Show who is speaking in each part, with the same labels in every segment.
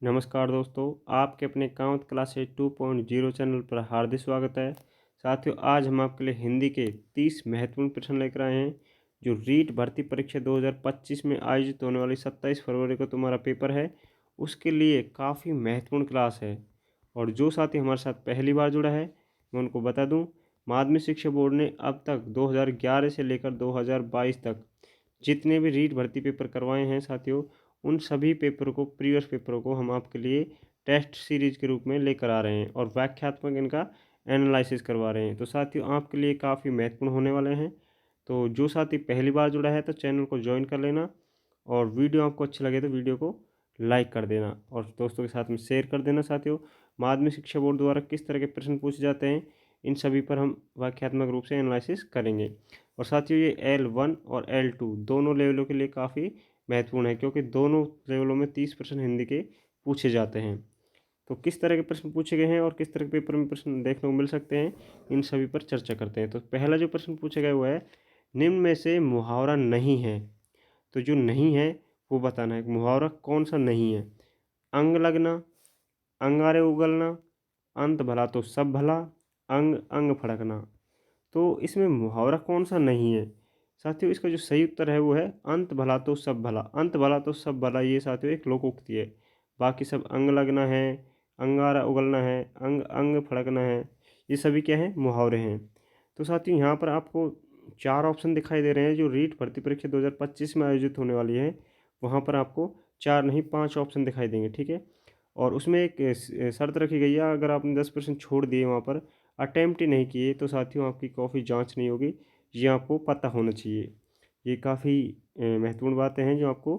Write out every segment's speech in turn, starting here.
Speaker 1: नमस्कार दोस्तों, आपके अपने कांवत क्लासेज 2.0 चैनल पर हार्दिक स्वागत है। साथियों, आज हम आपके लिए हिंदी के 30 महत्वपूर्ण प्रश्न लेकर आए हैं जो रीट भर्ती परीक्षा 2025 में आयोजित होने वाली 27 फरवरी को तुम्हारा पेपर है, उसके लिए काफ़ी महत्वपूर्ण क्लास है। और जो साथी हमारे साथ पहली बार जुड़ा है, मैं उनको बता दूं, माध्यमिक शिक्षा बोर्ड ने अब तक 2011 से लेकर 2022 तक जितने भी रीट भर्ती पेपर करवाए हैं साथियों, उन सभी पेपर को प्रीवियस पेपरों को हम आपके लिए टेस्ट सीरीज के रूप में लेकर आ रहे हैं और व्याख्यात्मक इनका एनालिसिस करवा रहे हैं। तो साथियों, आपके लिए काफ़ी महत्वपूर्ण होने वाले हैं। तो जो साथी पहली बार जुड़ा है तो चैनल को ज्वाइन कर लेना, और वीडियो आपको अच्छी लगे तो वीडियो को लाइक कर देना और दोस्तों के साथ में शेयर कर देना। साथियों, माध्यमिक शिक्षा बोर्ड द्वारा किस तरह के प्रश्न पूछे जाते हैं, इन सभी पर हम व्याख्यात्मक रूप से एनालिसिस करेंगे। और साथियों, ये L1 और L2 दोनों लेवलों के लिए काफ़ी महत्वपूर्ण है, क्योंकि दोनों लेवलों में 30% हिंदी के पूछे जाते हैं। तो किस तरह के प्रश्न पूछे गए हैं और किस तरह के पेपर में प्रश्न देखने को मिल सकते हैं, इन सभी पर चर्चा करते हैं। तो पहला जो प्रश्न पूछा गया वो है, निम्न में से मुहावरा नहीं है। तो जो नहीं है वो बताना है, मुहावरा कौन सा नहीं है। अंग लगना, अंगारे उगलना, अंत भला तो सब भला, अंग अंग फड़कना। तो इसमें मुहावरा कौन सा नहीं है साथियों? इसका जो सही उत्तर है वो है अंत भला तो सब भला। अंत भला तो सब भला, ये साथियों एक लोकोक्ति है। बाकी सब अंग लगना है, अंगारा उगलना है, अंग अंग फड़कना है, ये सभी क्या है, मुहावरे हैं। तो साथियों, यहाँ पर आपको 4 ऑप्शन दिखाई दे रहे हैं जो रीट भर्ती परीक्षा 2025 में आयोजित होने वाली है। वहाँ पर आपको 4 नहीं 5 ऑप्शन दिखाई देंगे, ठीक है। और उसमें एक शर्त रखी गई है, अगर आपने 10% छोड़ दिए, वहाँ पर अटेम्प्ट ही नहीं किए, तो साथियों आपकी कॉफ़ी जांच नहीं होगी। ये आपको पता होना चाहिए। ये काफ़ी महत्वपूर्ण बातें हैं जो आपको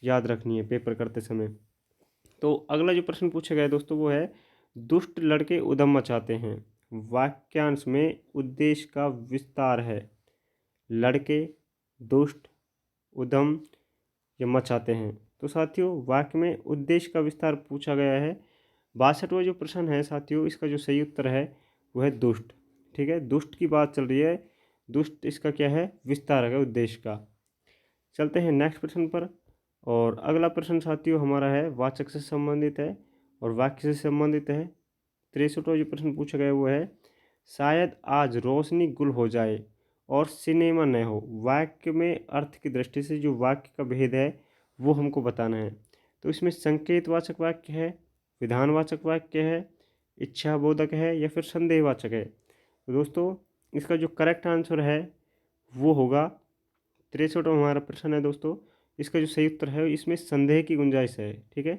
Speaker 1: याद रखनी है पेपर करते समय। तो अगला जो प्रश्न पूछा गया है दोस्तों वो है, दुष्ट लड़के उधम मचाते हैं। वाक्यांश में उद्देश्य का विस्तार है। लड़के, दुष्ट, उधम या मचाते हैं। तो साथियों, वाक्य में उद्देश्य का विस्तार पूछा गया है। 62वां जो प्रश्न है साथियों, इसका जो सही उत्तर है वो है दुष्ट। ठीक है, दुष्ट की बात चल रही है। दुष्ट इसका क्या है, विस्तार है उद्देश्य का। चलते हैं नेक्स्ट प्रश्न पर। और अगला प्रश्न साथियों हमारा है वाचक से संबंधित है और वाक्य से संबंधित है। 63वां जो प्रश्न पूछा गया वो है, शायद आज रोशनी गुल हो जाए और सिनेमा न हो। वाक्य में अर्थ की दृष्टि से जो वाक्य का भेद है वो हमको बताना है। तो इसमें संकेतवाचक वाक्य है, विधानवाचक वाक्य है, इच्छाबोधक है या फिर संदेहवाचक है। तो दोस्तों, इसका जो करेक्ट आंसर है वो होगा, 63वां हमारा प्रश्न है दोस्तों, इसका जो सही उत्तर है इसमें संदेह की गुंजाइश है। ठीक है,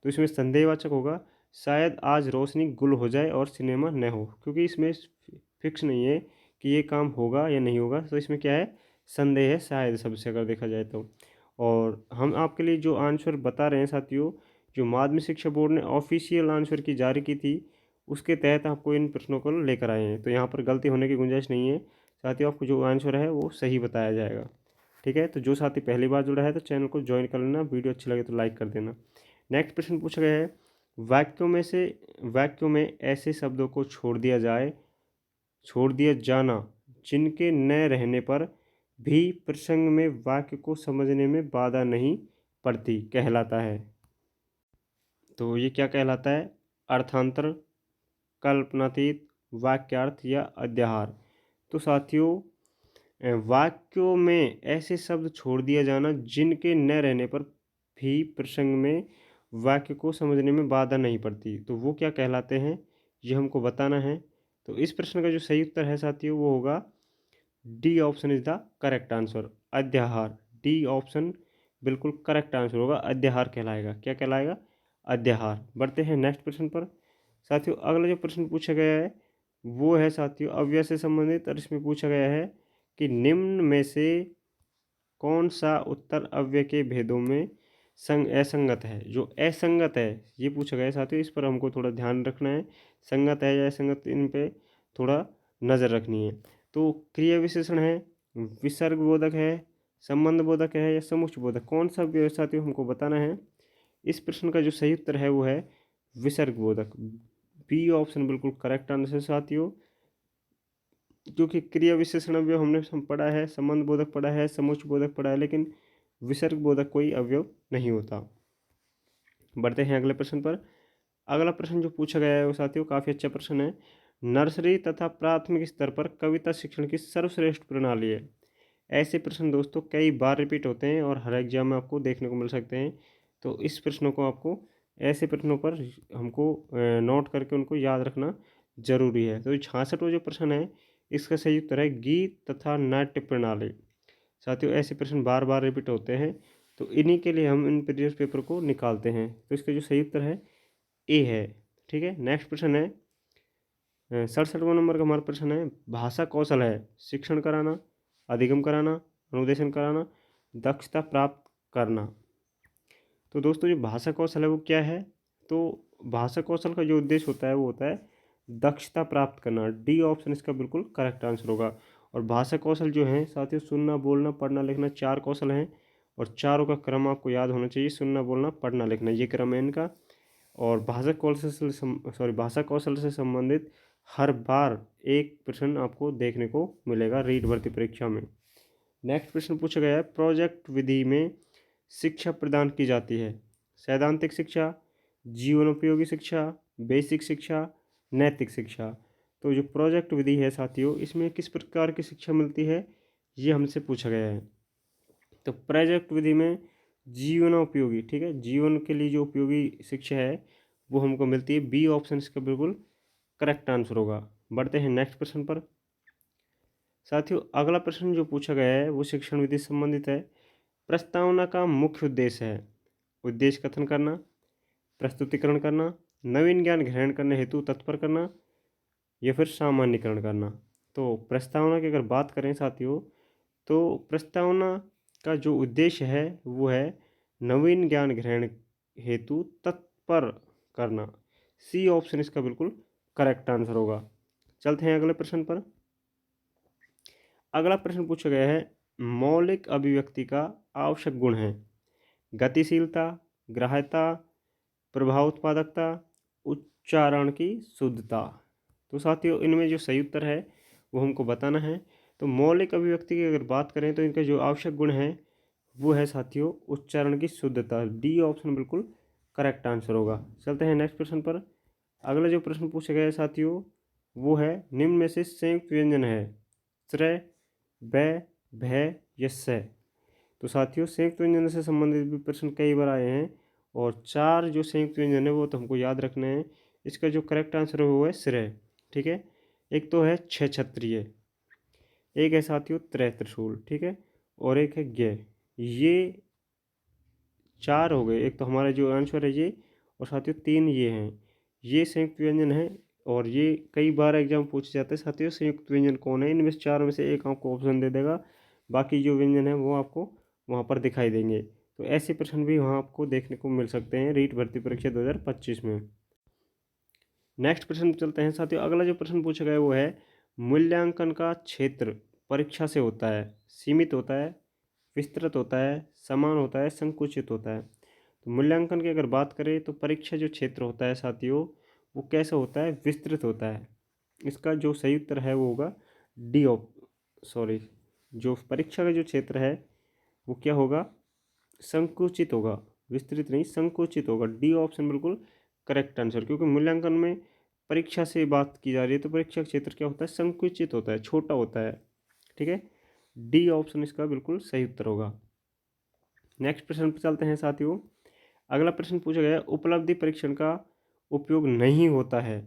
Speaker 1: तो इसमें संदेहवाचक होगा, शायद आज रोशनी गुल हो जाए और सिनेमा न हो, क्योंकि इसमें फिक्स नहीं है कि ये काम होगा या नहीं होगा। तो इसमें क्या है, संदेह है, शायद सबसे अगर देखा जाए तो। और हम आपके लिए जो आंसर बता रहे हैं साथियों, जो माध्यमिक शिक्षा बोर्ड ने ऑफिशियल आंसर की जारी की थी, उसके तहत आपको इन प्रश्नों को लेकर आए हैं। तो यहाँ पर गलती होने की गुंजाइश नहीं है साथियों, आपको जो आंसर है वो सही बताया जाएगा। ठीक है, तो जो साथी पहली बार जुड़ा है तो चैनल को ज्वाइन कर लेना, वीडियो अच्छी लगे तो लाइक कर देना। नेक्स्ट प्रश्न पूछा गया है, वाक्यों में ऐसे शब्दों को छोड़ दिया जाना जिनके न रहने पर भी प्रसंग में वाक्य को समझने में बाधा नहीं पड़ती कहलाता है। तो ये क्या कहलाता है, अर्थांतर, कल्पनातीत, वाक्यार्थ या अध्याहार। तो साथियों, वाक्यों में ऐसे शब्द छोड़ दिया जाना जिनके न रहने पर भी प्रसंग में वाक्य को समझने में बाधा नहीं पड़ती, तो वो क्या कहलाते हैं, ये हमको बताना है। तो इस प्रश्न का जो सही उत्तर है साथियों वो होगा D option is the correct answer, अध्याहार। डी ऑप्शन बिल्कुल करेक्ट आंसर होगा, अध्याहार कहलाएगा। क्या कहलाएगा, अध्याहार। बढ़ते हैं नेक्स्ट प्रश्न पर। साथियों, अगला जो प्रश्न पूछा गया है वो है साथियों अव्यय से संबंधित, और इसमें पूछा गया है कि निम्न में से कौन सा उत्तर अव्यय के भेदों में असंगत है। जो असंगत है ये पूछा गया है साथियों, इस पर हमको थोड़ा ध्यान रखना है। संगत है या असंगत, इन पे थोड़ा नज़र रखनी है। तो क्रिया विशेषण है, विसर्ग बोधक है, संबंध बोधक है या समुच्चय बोधक, कौन सा अव्यय साथियों हमको बताना है। इस प्रश्न का जो सही उत्तर है वो है विसर्ग बोधक। बी ऑप्शन बिल्कुल करेक्ट आंसर है साथियों, क्योंकि क्रिया विशेषण अवयव हमने पढ़ा है, संबंध बोधक पढ़ा है, समुच्चय बोधक पढ़ा है, लेकिन विसर्ग बोधक कोई अवयव नहीं होता। बढ़ते हैं अगले प्रश्न पर। अगला प्रश्न जो पूछा गया है वो साथियों काफ़ी अच्छा प्रश्न है। नर्सरी तथा प्राथमिक स्तर पर कविता शिक्षण की सर्वश्रेष्ठ प्रणाली है। ऐसे प्रश्न दोस्तों कई बार रिपीट होते हैं और हर एग्जाम में आपको देखने को मिल सकते हैं। तो इस प्रश्नों को आपको ऐसे प्रश्नों पर हमको नोट करके उनको याद रखना जरूरी है। तो 66वां जो प्रश्न है इसका सही उत्तर है गीत तथा नाट्य प्रणाली। साथियों ऐसे प्रश्न बार बार रिपीट होते हैं, तो इन्हीं के लिए हम इन प्रीवियस पेपर को निकालते हैं। तो इसका जो सही उत्तर है ए है। ठीक है, नेक्स्ट प्रश्न है 67वां नंबर का हमारा प्रश्न है भाषा कौशल है शिक्षण कराना, अधिगम कराना, अनुदेशन कराना, दक्षता प्राप्त करना। तो दोस्तों जो भाषा कौशल है वो क्या है? तो भाषा कौशल का जो उद्देश्य होता है वो होता है दक्षता प्राप्त करना। डी ऑप्शन इसका बिल्कुल करेक्ट आंसर होगा। और भाषा कौशल जो है साथियों सुनना, बोलना, पढ़ना, लिखना, 4 कौशल हैं और चारों का क्रम आपको याद होना चाहिए। सुनना, बोलना, पढ़ना, लिखना, ये क्रम है इनका। और भाषा कौशल से संबंधित हर बार एक प्रश्न आपको देखने को मिलेगा रीट भर्ती परीक्षा में। नेक्स्ट प्रश्न पूछा गया है प्रोजेक्ट विधि में शिक्षा प्रदान की जाती है। सैद्धांतिक शिक्षा, जीवनोपयोगी शिक्षा, बेसिक शिक्षा, नैतिक शिक्षा। तो जो प्रोजेक्ट विधि है साथियों इसमें किस प्रकार की शिक्षा मिलती है ये हमसे पूछा गया है। तो प्रोजेक्ट विधि में जीवनोपयोगी, ठीक है, जीवन के लिए जो उपयोगी शिक्षा है वो हमको मिलती है। बी ऑप्शन इसका बिल्कुल करेक्ट आंसर होगा। बढ़ते हैं नेक्स्ट प्रश्न पर। साथियों अगला प्रश्न जो पूछा गया है वो शिक्षण विधि से संबंधित है। प्रस्तावना का मुख्य उद्देश्य है उद्देश्य कथन करना, प्रस्तुतिकरण करना, नवीन ज्ञान ग्रहण करने हेतु तत्पर करना या फिर सामान्यकरण करना। तो प्रस्तावना की अगर बात करें साथियों तो प्रस्तावना का जो उद्देश्य है वो है नवीन ज्ञान ग्रहण हेतु तत्पर करना। सी ऑप्शन इसका बिल्कुल करेक्ट आंसर होगा। चलते हैं अगले प्रश्न पर। अगला प्रश्न पूछा गया है मौलिक अभिव्यक्ति का आवश्यक गुण है गतिशीलता, ग्राह्यता, प्रभाव उत्पादकता, उच्चारण की शुद्धता। तो साथियों इनमें जो सही उत्तर है वो हमको बताना है। तो मौलिक अभिव्यक्ति की अगर बात करें तो इनका जो आवश्यक गुण है वो है साथियों उच्चारण की शुद्धता। डी ऑप्शन बिल्कुल करेक्ट आंसर होगा। चलते हैं नेक्स्ट प्रश्न पर। अगला जो प्रश्न पूछा गया है साथियों वो है निम्न में से संयुक्त व्यंजन है श्रय, बै, भय या स। तो साथियों संयुक्त व्यंजन से संबंधित भी प्रश्न कई बार आए हैं और 4 जो संयुक्त व्यंजन है वो तो हमको याद रखने हैं। इसका जो करेक्ट आंसर है वो है श्रेय। ठीक है, एक तो है छः क्षत्रिय, एक है साथियों त्रय त्रिशूल, ठीक है, और एक है ज्ञ। ये 4 हो गए। एक तो हमारा जो आंसर है ये, और साथियों 3 ये हैं। ये संयुक्त व्यंजन है और ये कई बार एग्जाम पूछे जाते हैं साथियों संयुक्त व्यंजन कौन है। इनमें से 4 में से एक आपको ऑप्शन दे देगा, बाकी जो व्यंजन है वो आपको वहाँ पर दिखाई देंगे। तो ऐसे प्रश्न भी वहाँ आपको देखने को मिल सकते हैं रीट भर्ती परीक्षा 2025 में। नेक्स्ट प्रश्न चलते हैं साथियों। अगला जो प्रश्न पूछा गया वो है मूल्यांकन का क्षेत्र परीक्षा से होता है सीमित होता है, विस्तृत होता है, समान होता है, संकुचित होता है। तो मूल्यांकन की अगर बात करें तो परीक्षा जो क्षेत्र होता है साथियों वो कैसा होता है? विस्तृत होता है। इसका जो सही उत्तर है वो होगा डी जो परीक्षा का जो क्षेत्र है वो क्या होगा? संकुचित होगा, विस्तृत नहीं संकुचित होगा। डी ऑप्शन बिल्कुल करेक्ट आंसर, क्योंकि मूल्यांकन में परीक्षा से बात की जा रही है तो परीक्षा क्षेत्र क्या होता है? संकुचित होता है, छोटा होता है। ठीक है, डी ऑप्शन इसका बिल्कुल सही उत्तर होगा। नेक्स्ट प्रश्न पर चलते हैं साथियों। अगला प्रश्न पूछा गया उपलब्धि परीक्षण का उपयोग नहीं होता है।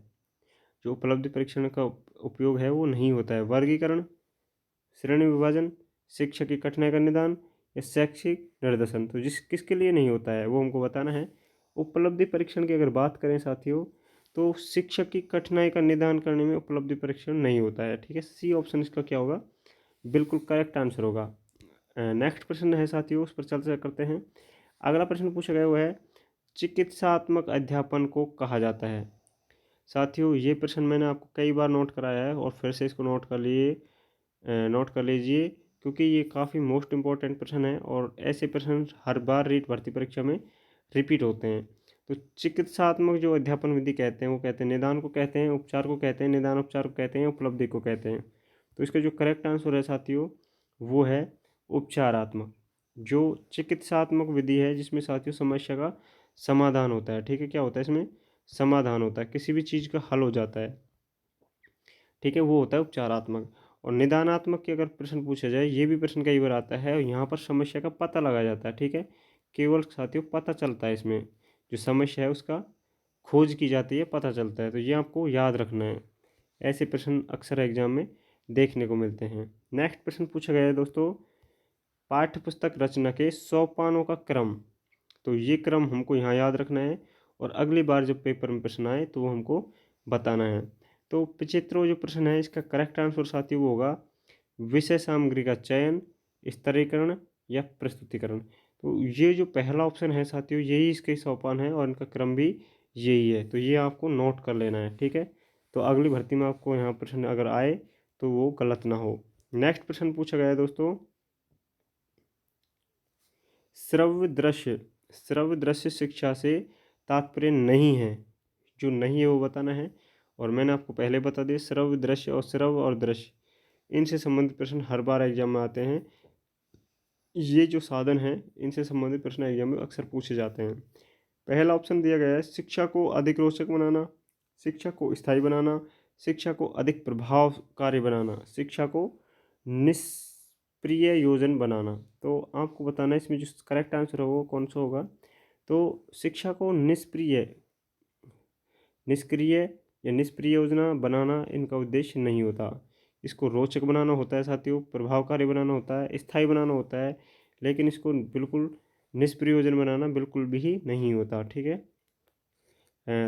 Speaker 1: जो उपलब्धि परीक्षण का उपयोग है वो नहीं होता है। वर्गीकरण, श्रेणी विभाजन, शिक्षा की कठिनाई का निदान या शैक्षिक निर्देशन। तो किसके लिए नहीं होता है वो हमको बताना है। उपलब्धि परीक्षण की अगर बात करें साथियों तो शिक्षक की कठिनाई का निदान करने में उपलब्धि परीक्षण नहीं होता है। ठीक है, सी ऑप्शन इसका क्या होगा? बिल्कुल करेक्ट आंसर होगा। नेक्स्ट प्रश्न है साथियों उस पर चर्चा करते हैं। अगला प्रश्न पूछा गया वो है चिकित्सात्मक अध्यापन को कहा जाता है। साथियों ये प्रश्न मैंने आपको कई बार नोट कराया है और फिर से इसको नोट कर लीजिए क्योंकि ये काफ़ी मोस्ट इम्पॉर्टेंट प्रश्न है और ऐसे प्रश्न हर बार रीट भर्ती परीक्षा में रिपीट होते हैं। तो चिकित्सात्मक जो अध्यापन विधि कहते हैं वो कहते हैं निदान को कहते हैं, उपचार को कहते हैं, निदान उपचार को कहते हैं, उपलब्धि को कहते हैं। तो इसका जो करेक्ट आंसर है साथियों वो है उपचारात्मक। जो चिकित्सात्मक विधि है जिसमें साथियों समस्या का समाधान होता है, ठीक है, क्या होता है इसमें, समाधान होता है, किसी भी चीज़ का हल हो जाता है, ठीक है, वो होता है उपचारात्मक। और निदानात्मक के अगर प्रश्न पूछा जाए, ये भी प्रश्न कई बार आता है, और यहाँ पर समस्या का पता लगाया जाता है, ठीक है, केवल साथियों पता चलता है, इसमें जो समस्या है उसका खोज की जाती है, पता चलता है, तो ये आपको याद रखना है। ऐसे प्रश्न अक्सर एग्जाम में देखने को मिलते हैं। नेक्स्ट प्रश्न पूछा गया है दोस्तों, पाठ्यपुस्तक रचना के सोपानों का क्रम, तो ये क्रम हमको यहाँ याद रखना है, और अगली बार जब पेपर में प्रश्न आए तो वो हमको बताना है। तो 75वां जो प्रश्न है, इसका करेक्ट आंसर साथियों वो होगा विषय सामग्री का चयन, स्तरीकरण या प्रस्तुतिकरण। तो ये जो पहला ऑप्शन है साथियों, यही इसके सोपान है और इनका क्रम भी यही है, तो ये आपको नोट कर लेना है, ठीक है। तो अगली भर्ती में आपको यहाँ प्रश्न अगर आए तो वो गलत ना हो। नेक्स्ट प्रश्न पूछा गया है दोस्तों, श्रव्य दृश्य शिक्षा से तात्पर्य नहीं है, जो नहीं है वो बताना है। और मैंने आपको पहले बता दिया, श्रव्य दृश्य और श्रव्य और दृश्य इनसे संबंधित प्रश्न हर बार एग्जाम में आते हैं। ये जो साधन है इनसे संबंधित प्रश्न एग्जाम में अक्सर पूछे जाते हैं। पहला ऑप्शन दिया गया है शिक्षा को अधिक रोचक बनाना, शिक्षा को स्थायी बनाना, शिक्षा को अधिक प्रभावकारी बनाना, शिक्षा को निष्क्रिय योजन बनाना। तो आपको बताना है इसमें जो करेक्ट आंसर होगा वो कौन सा होगा। तो शिक्षा को निष्क्रिय या निष्क्रिय योजना बनाना इनका उद्देश्य नहीं होता। इसको रोचक बनाना होता है साथियों, प्रभावकारी बनाना होता है, स्थायी बनाना होता है, लेकिन इसको बिल्कुल निष्प्रयोजन बनाना बिल्कुल भी नहीं होता, ठीक है।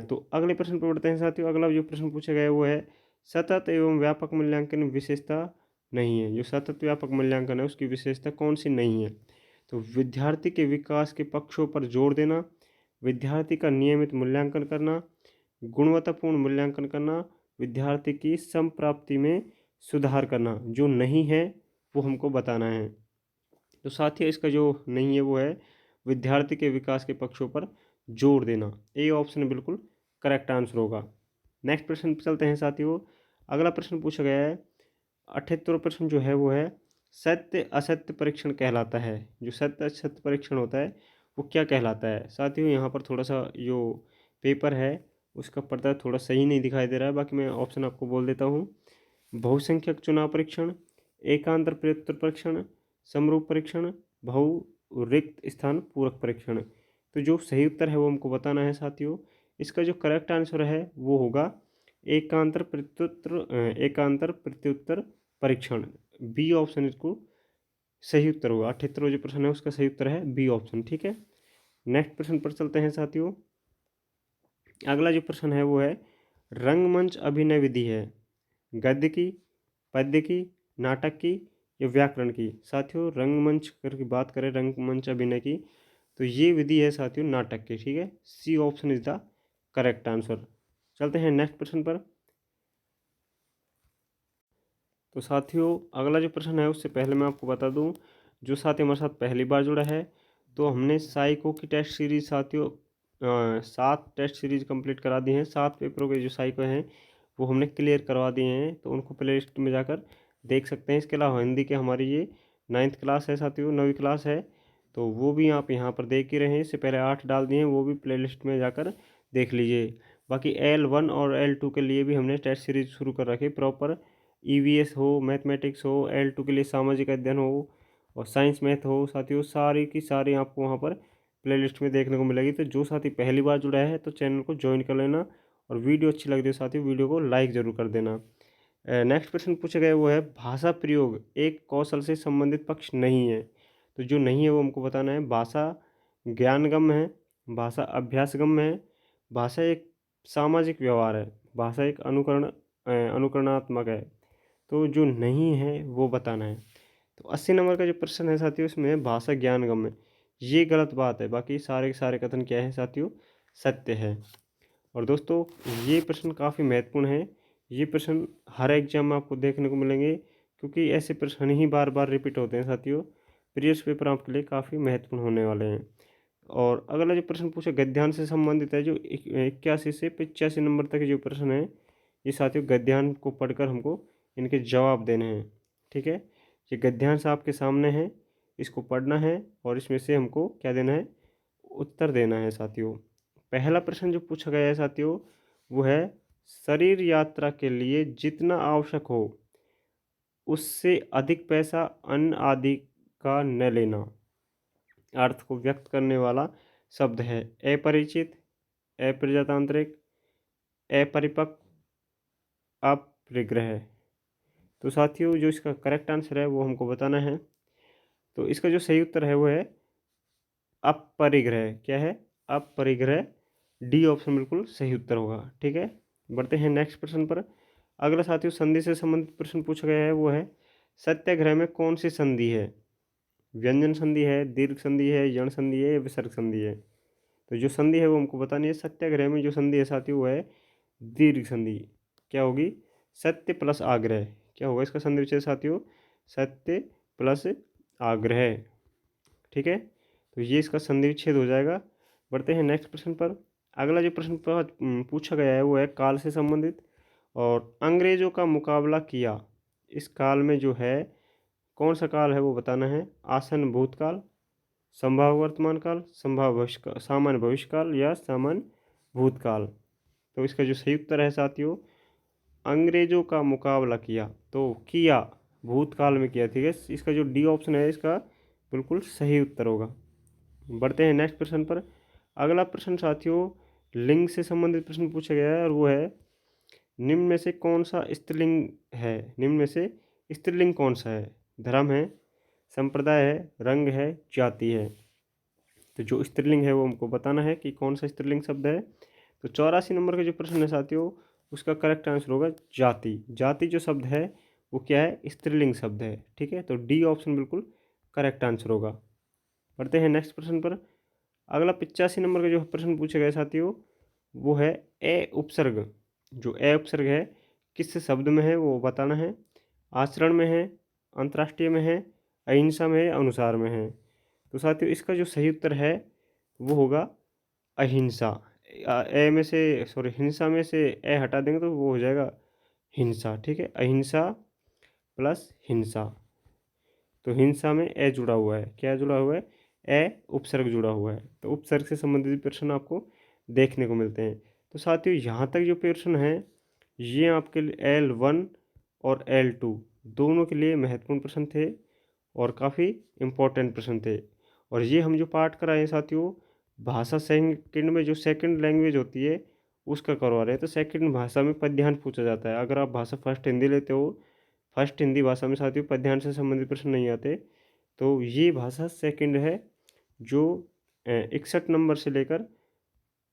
Speaker 1: तो अगले प्रश्न पर बढ़ते हैं साथियों। अगला जो प्रश्न पूछा गया है वो है सतत एवं व्यापक मूल्यांकन विशेषता नहीं है। जो सतत व्यापक मूल्यांकन है उसकी विशेषता कौन सी नहीं है। तो विद्यार्थी के विकास के पक्षों पर जोर देना, विद्यार्थी का नियमित मूल्यांकन करना, गुणवत्तापूर्ण मूल्यांकन करना, विद्यार्थी की संप्राप्ति में सुधार करना। जो नहीं है वो हमको बताना है। तो साथियों इसका जो नहीं है वो है विद्यार्थी के विकास के पक्षों पर जोर देना। ए ऑप्शन बिल्कुल करेक्ट आंसर होगा। नेक्स्ट प्रश्न पर चलते हैं साथियों। अगला प्रश्न पूछा गया है 78वां प्रश्न जो है वो है सत्य असत्य परीक्षण कहलाता है। जो सत्य असत्य परीक्षण होता है वो क्या कहलाता है। साथियों यहाँ पर थोड़ा सा जो पेपर है उसका पर्दा थोड़ा सही नहीं दिखाई दे रहा है, बाकी मैं ऑप्शन आपको बोल देता हूँ। बहुसंख्यक चुनाव परीक्षण, एकांतर प्रत्युत्तर परीक्षण, समरूप परीक्षण, बहु रिक्त स्थान पूरक परीक्षण। तो जो सही उत्तर है वो हमको बताना है साथियों। इसका जो करेक्ट आंसर है वो होगा एकांतर प्रत्युत्तर परीक्षण। बी ऑप्शन इसको सही उत्तर होगा। 78वां जो प्रश्न है उसका सही उत्तर है बी ऑप्शन, ठीक है। नेक्स्ट प्रश्न पर चलते हैं साथियों। अगला जो प्रश्न है वो है रंगमंच अभिनय विधि है गद्य की, पद्य की, नाटक की या व्याकरण की। साथियों रंगमंच की बात करें, रंगमंच अभिनय की, तो ये विधि है साथियों नाटक की, ठीक है। C option is the correct answer. चलते हैं नेक्स्ट प्रश्न पर। तो साथियों अगला जो प्रश्न है उससे पहले मैं आपको बता दूं, जो साथी हमारे साथ पहली बार जुड़ा है तो हमने साइको की टेस्ट सीरीज साथियों 7 टेस्ट सीरीज कंप्लीट करा दी हैं। 7 पेपरों के जो साइको हैं वो हमने क्लियर करवा दिए हैं, तो उनको प्ले लिस्ट में जाकर देख सकते हैं। इसके अलावा हिंदी के हमारी ये 9th क्लास है साथियों, 9वीं क्लास है, तो वो भी आप यहाँ पर देख ही रहे हैं। इससे पहले 8 डाल दिए हैं, वो भी प्ले लिस्ट में जाकर देख लीजिए। बाकी L1 और L2 के लिए भी हमने टेस्ट सीरीज शुरू कर रखी प्रॉपर। EVS हो, मैथमेटिक्स हो, L2 के लिए सामाजिक अध्ययन हो और साइंस मैथ हो, साथियों सारी की सारी आपको वहाँ पर प्लेलिस्ट में देखने को मिलेगी। तो जो साथी पहली बार जुड़ा है तो चैनल को ज्वाइन कर लेना, और वीडियो अच्छी लग रही है साथियों वीडियो को लाइक ज़रूर कर देना। नेक्स्ट प्रश्न पूछा गया वो है भाषा प्रयोग एक कौशल से संबंधित पक्ष नहीं है। तो जो नहीं है वो हमको बताना है। भाषा ज्ञानगम्य है, भाषा अभ्यासगम्य है, भाषा एक सामाजिक व्यवहार है, भाषा एक अनुकरणात्मक है। तो जो नहीं है वो बताना है। तो 80 नंबर का जो प्रश्न है साथियों इसमें भाषा ज्ञानगम्य, ये गलत बात है, बाकी सारे के सारे कथन क्या है साथियों सत्य है। और दोस्तों ये प्रश्न काफ़ी महत्वपूर्ण है, ये प्रश्न हर एग्जाम में आपको देखने को मिलेंगे, क्योंकि ऐसे प्रश्न ही बार बार रिपीट होते हैं साथियों। प्रीवियस पेपर आपके लिए काफ़ी महत्वपूर्ण होने वाले हैं। और अगला जो प्रश्न पूछा गद्यांश से संबंधित है, जो 81 से 85 नंबर तक जो प्रश्न है ये साथियों गद्यांश को पढ़कर हमको इनके जवाब देने हैं, ठीक है। ये गद्यांश आपके सामने है, इसको पढ़ना है और इसमें से हमको क्या देना है, उत्तर देना है साथियों। पहला प्रश्न जो पूछा गया है साथियों वो है शरीर यात्रा के लिए जितना आवश्यक हो उससे अधिक पैसा अन्न आदि का न लेना। अर्थ को व्यक्त करने वाला शब्द है अपरिचित, अप्रजातांत्रिक, अपरिपक्व, अपरिग्रह। तो साथियों जो इसका करेक्ट आंसर है वो हमको बताना है। तो इसका जो सही उत्तर है वो है अपरिग्रह। क्या है? अपरिग्रह। डी ऑप्शन बिल्कुल सही उत्तर होगा। ठीक है, बढ़ते हैं नेक्स्ट प्रश्न पर। अगला साथियों संधि से संबंधित प्रश्न पूछा गया है वो है सत्याग्रह में कौन सी संधि है? व्यंजन संधि है, दीर्घ संधि है, यण संधि है या विसर्ग संधि है? तो जो संधि है वो हमको बतानी है। सत्याग्रह में जो संधि है साथियों वो है दीर्घ संधि। क्या होगी? सत्य प्लस आग्रह। क्या होगा इसका संधि विच्छेद साथियों? सत्य प्लस आग्रह। ठीक है, तो ये इसका संधि विच्छेद हो जाएगा। बढ़ते हैं नेक्स्ट प्रश्न पर। अगला जो प्रश्न पूछा गया है वो है काल से संबंधित और अंग्रेजों का मुकाबला किया इस काल में जो है कौन सा काल है वो बताना है। आसन भूतकाल, संभाव्य वर्तमान काल, संभाव्य भविष्य, सामान्य भविष्य काल या सामान्य भूतकाल। तो इसका जो सही उत्तर है साथियों अंग्रेजों का मुकाबला किया, तो किया भूतकाल में किया। ठीक है, इसका जो डी ऑप्शन है इसका बिल्कुल सही उत्तर होगा। बढ़ते हैं नेक्स्ट प्रश्न पर। अगला प्रश्न साथियों लिंग से संबंधित प्रश्न पूछा गया है और वो है निम्न में से कौन सा स्त्रीलिंग है? निम्न में से स्त्रीलिंग कौन सा है? धर्म है, संप्रदाय है, रंग है, जाति है। तो जो स्त्रीलिंग है वो हमको बताना है कि कौन सा स्त्रीलिंग शब्द है। तो 84 नंबर का जो प्रश्न है साथियों उसका करेक्ट आंसर होगा जाति। जाति जो शब्द है वो क्या है? स्त्रीलिंग शब्द है। ठीक है, तो डी ऑप्शन बिल्कुल करेक्ट आंसर होगा। बढ़ते हैं नेक्स्ट प्रश्न पर। अगला 85 नंबर का जो प्रश्न पूछा गया साथियों वो है ए उपसर्ग। जो ए उपसर्ग है किस शब्द में है वो बताना है। आचरण में है, अंतर्राष्ट्रीय में है, अहिंसा में है, अनुसार में है। तो साथियों इसका जो सही उत्तर है वो होगा अहिंसा। ए में से सॉरी हिंसा में से ए हटा देंगे तो वो हो जाएगा हिंसा। ठीक है, अहिंसा प्लस हिंसा। तो हिंसा में ए जुड़ा हुआ है। क्या जुड़ा हुआ है? ए उपसर्ग जुड़ा हुआ है। तो उपसर्ग से संबंधित प्रश्न आपको देखने को मिलते हैं। तो साथियों यहाँ तक जो प्रश्न है ये आपके लिए L1 और L2 दोनों के लिए महत्वपूर्ण प्रश्न थे और काफ़ी इम्पोर्टेंट प्रश्न थे। और ये हम जो पाठ कराए हैं साथियों भाषा सेकंड में जो सेकंड लैंग्वेज होती है उसका करवा रहे हैं। तो सेकंड भाषा में पद्यांश पूछा जाता है। अगर आप भाषा फर्स्ट हिंदी लेते हो, फर्स्ट हिंदी भाषा में साथियों पद्यांश से संबंधित प्रश्न नहीं आते। तो ये भाषा सेकंड है जो 61 नंबर से लेकर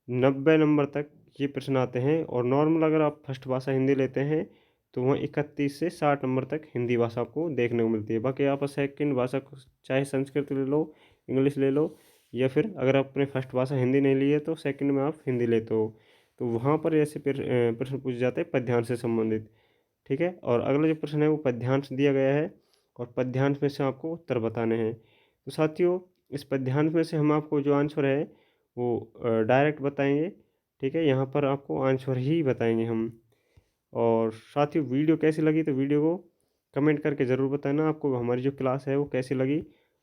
Speaker 1: 90 नंबर तक ये प्रश्न आते हैं। और नॉर्मल अगर आप फर्स्ट भाषा हिंदी लेते हैं तो वहाँ 31 से 60 नंबर तक हिंदी भाषा आपको देखने को मिलती है। बाकी आप सेकंड भाषा चाहे संस्कृत ले लो, इंग्लिश ले लो, या फिर अगर आप अपने फर्स्ट भाषा हिंदी नहीं ली है तो सेकंड में आप हिंदी लेते हो तो वहाँ पर ऐसे प्रश्न पूछे जाते हैं पद्यांश से संबंधित। ठीक है, और अगला जो प्रश्न है वो पद्यांश दिया गया है और पद्यांश में से आपको उत्तर बताने हैं। तो साथियों इस पद्यांश में से हम आपको जो आंसर है वो डायरेक्ट बताएंगे। ठीक है, यहाँ पर आपको आंसर ही बताएंगे हम। और साथियों वीडियो कैसी लगी तो वीडियो को कमेंट करके ज़रूर बताना आपको हमारी जो क्लास है वो कैसी लगी।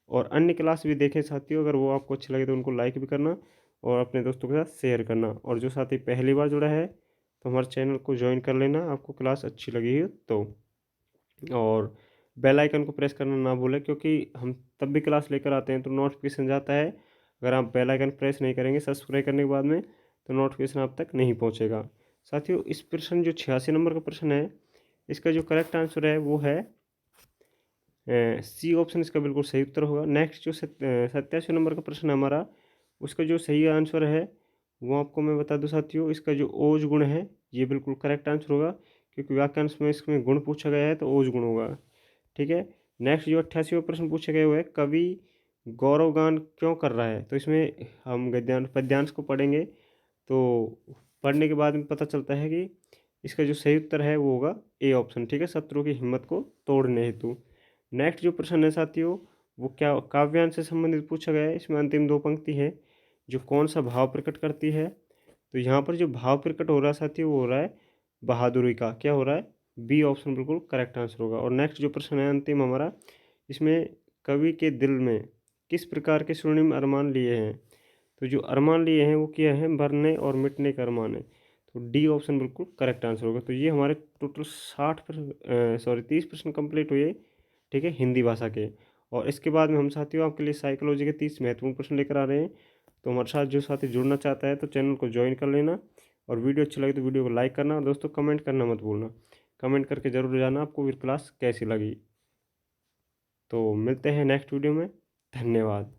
Speaker 1: और अन्य क्लास भी देखें साथियों, अगर वो आपको अच्छी लगे तो उनको लाइक भी करना और अपने दोस्तों के साथ शेयर करना। और जो साथी पहली बार जुड़ा है तो हमारे चैनल को ज्वाइन कर लेना आपको क्लास अच्छी लगी हो तो। और बेल आइकन को प्रेस करना ना भूलें क्योंकि हम तब भी क्लास लेकर आते हैं तो नोटिफिकेशन जाता है। अगर आप बेल आइकन प्रेस नहीं करेंगे सब्सक्राइब करने के बाद में तो नोटिफिकेशन आप तक नहीं पहुंचेगा। साथियों इस प्रश्न जो 86 नंबर का प्रश्न है इसका जो करेक्ट आंसर है वो है सी ऑप्शन इसका बिल्कुल सही उत्तर होगा। नेक्स्ट जो 87 नंबर का प्रश्न है हमारा उसका जो सही आंसर है वो आपको मैं बता दूं साथियों इसका जो ओज गुण है ये बिल्कुल करेक्ट आंसर होगा क्योंकि वाक्यांश में इसमें गुण पूछा गया है तो ओज गुण होगा। ठीक है, नेक्स्ट जो 88वां प्रश्न पूछा गया हुआ है कवि गौरवगान क्यों कर रहा है? तो इसमें हम गद्यांश पद्यांश को पढ़ेंगे तो पढ़ने के बाद में पता चलता है कि इसका जो सही उत्तर है वो होगा ए ऑप्शन। ठीक है, शत्रु की हिम्मत को तोड़ने हेतु। नेक्स्ट जो प्रश्न है साथियों वो क्या काव्यांश से संबंधित पूछा गया है। इसमें अंतिम दो पंक्ति है जो कौन सा भाव प्रकट करती है। तो यहाँ पर जो भाव प्रकट हो रहा है साथियों वो हो रहा है बहादुरी का। क्या हो रहा है? बी ऑप्शन बिल्कुल करेक्ट आंसर होगा। और नेक्स्ट जो प्रश्न है अंतिम हमारा इसमें कवि के दिल में किस प्रकार के स्वर्णिम अरमान लिए हैं? तो जो अरमान लिए हैं वो क्या है? मरने और मिटने का अरमान है। तो डी ऑप्शन बिल्कुल करेक्ट आंसर होगा। तो ये हमारे टोटल 30% कंप्लीट हुए, ठीक है, हिंदी भाषा के। और इसके बाद में हम साथियों आपके लिए साइकोलॉजी के 30 महत्वपूर्ण प्रश्न लेकर आ रहे हैं। तो हमारे साथ जो साथी जुड़ना चाहता है तो चैनल को ज्वाइन कर लेना, और वीडियो अच्छी लगे तो वीडियो को लाइक करना, और दोस्तों कमेंट करना मत भूलना। कमेंट करके ज़रूर जाना आपको फिर क्लास कैसी लगी। तो मिलते हैं नेक्स्ट वीडियो में। धन्यवाद।